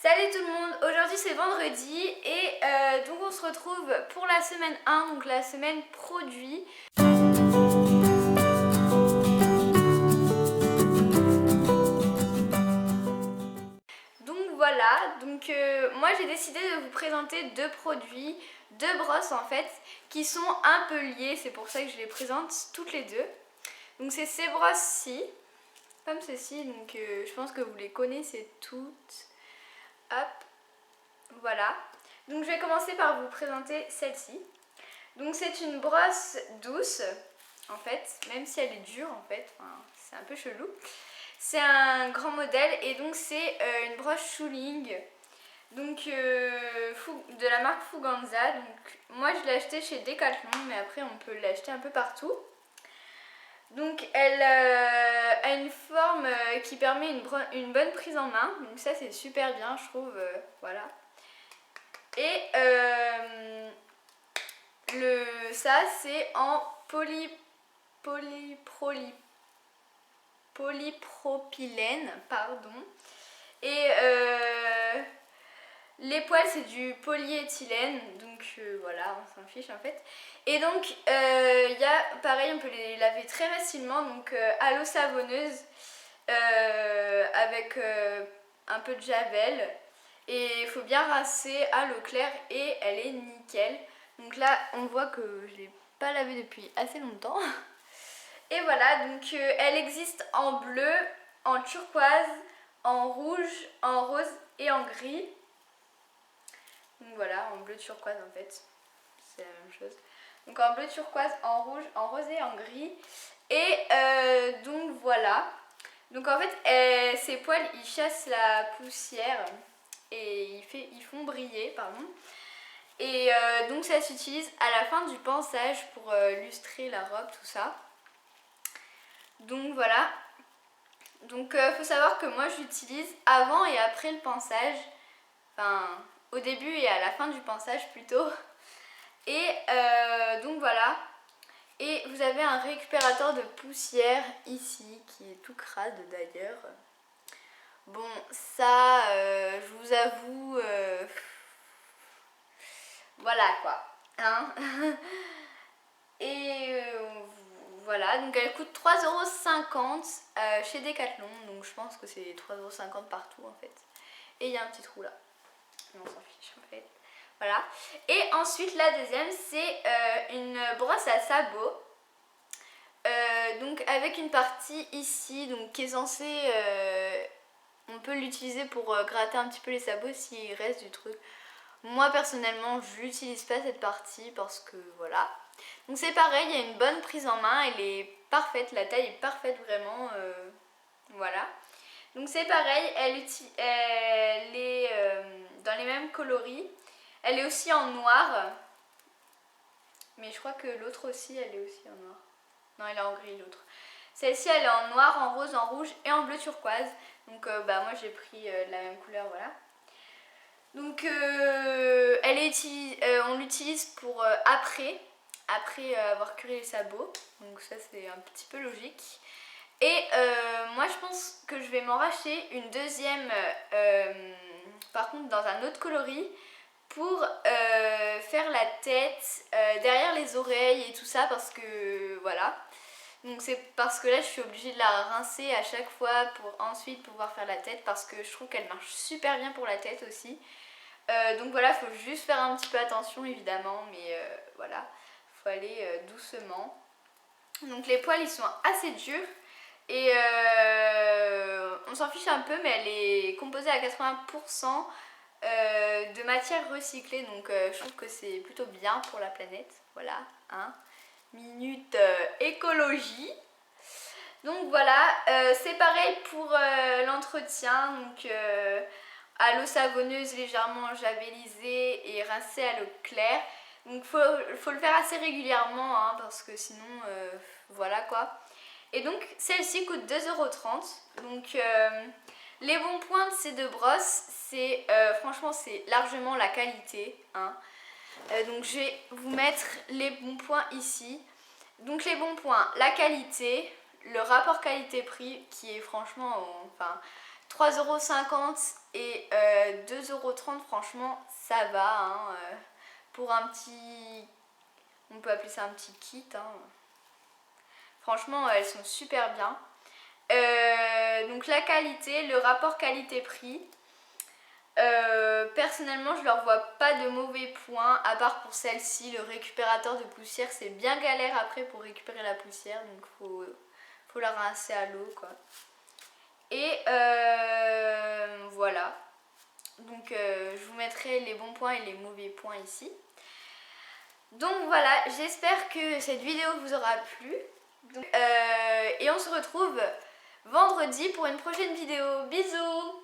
Salut tout le monde, aujourd'hui c'est vendredi et donc on se retrouve pour la semaine 1, donc la semaine produit. Donc voilà, moi j'ai décidé de vous présenter deux produits, deux brosses en fait, qui sont un peu liées, c'est pour ça que je les présente toutes les deux. Donc c'est ces brosses-ci, comme ceci, donc je pense que vous les connaissez toutes. Hop, voilà. Donc je vais commencer par vous présenter celle-ci. Donc c'est une brosse douce, en fait, même si elle est dure en fait, enfin, c'est un peu chelou. C'est un grand modèle et donc c'est une brosse Schuling, donc de la marque Fuganza. Donc moi je l'ai acheté chez Decathlon, mais après on peut l'acheter un peu partout. Donc elle a une forme qui permet une bonne prise en main, donc ça c'est super bien je trouve, voilà. Et ça c'est en polypropylène, pardon. Et les poils c'est du polyéthylène, donc voilà, on s'en fiche en fait. Et donc il y a pareil, on peut les laver très facilement, donc à l'eau savonneuse avec un peu de javel. Et il faut bien rincer à l'eau claire et elle est nickel. Donc là on voit que je l'ai pas lavé depuis assez longtemps. Et voilà, donc elle existe en bleu, en turquoise, en rouge, en rose et en gris. Donc voilà, en bleu turquoise en fait, c'est la même chose. Donc en bleu turquoise, en rouge, en rose et en gris. Et donc voilà. Donc en fait, ces poils ils chassent la poussière et ils font briller, pardon. Et donc ça s'utilise à la fin du pansage pour lustrer la robe, tout ça. Donc voilà. Donc faut savoir que moi j'utilise avant et après le pansage. Enfin au début et à la fin du pansage plutôt. Et donc voilà. Et vous avez un récupérateur de poussière ici qui est tout crade d'ailleurs. Bon ça je vous avoue voilà quoi, hein. Et voilà, donc elle coûte 3,50 € chez Decathlon, donc je pense que c'est 3,50 € partout en fait. Et il y a un petit trou là, mais on s'en fiche en fait. Voilà. Et ensuite la deuxième c'est une brosse à sabot. Donc avec une partie ici, donc qui est censée, on peut l'utiliser pour gratter un petit peu les sabots s'il reste du truc. Moi personnellement je n'utilise pas cette partie parce que voilà. Donc c'est pareil, il y a une bonne prise en main, elle est parfaite, la taille est parfaite vraiment, voilà. Donc c'est pareil, elle est dans les mêmes coloris. Elle est aussi en noir, mais je crois que l'autre aussi elle est aussi en noir. Non, elle est en gris l'autre. Celle-ci elle est en noir, en rose, en rouge et en bleu turquoise. Donc bah moi j'ai pris la même couleur, voilà. Donc on l'utilise pour après avoir curé les sabots. Donc ça c'est un petit peu logique. Et moi je pense que je vais m'en racheter une deuxième, par contre dans un autre coloris, pour faire la tête, derrière les oreilles et tout ça, parce que voilà. Donc c'est parce que là je suis obligée de la rincer à chaque fois pour ensuite pouvoir faire la tête, parce que je trouve qu'elle marche super bien pour la tête aussi. Donc voilà, il faut juste faire un petit peu attention évidemment, mais voilà, il faut aller doucement. Donc les poils ils sont assez durs et on s'en fiche un peu, mais elle est composée à 80% de matière recyclée, donc je trouve que c'est plutôt bien pour la planète. Voilà, hein. Minute écologie. Donc voilà, c'est pareil pour l'entretien, donc à l'eau savonneuse légèrement javelisée et rincée à l'eau claire. Donc faut le faire assez régulièrement, hein, parce que sinon voilà quoi. Et donc celle-ci coûte 2,30 €. Donc les bons points de ces deux brosses, c'est franchement c'est largement la qualité, hein. Donc je vais vous mettre les bons points ici. Donc les bons points, la qualité, le rapport qualité-prix qui est franchement, enfin 3,50 € et 2,30 € franchement ça va hein, pour un petit, on peut appeler ça un petit kit hein. Franchement elles sont super bien. Donc la qualité, le rapport qualité-prix, personnellement je leur vois pas de mauvais points à part pour celle-ci, le récupérateur de poussière. C'est bien galère après pour récupérer la poussière, donc faut la rincer à l'eau quoi. Et voilà, donc je vous mettrai les bons points et les mauvais points ici. Donc voilà, j'espère que cette vidéo vous aura plu. Donc, et on se retrouve vendredi pour une prochaine vidéo. Bisous!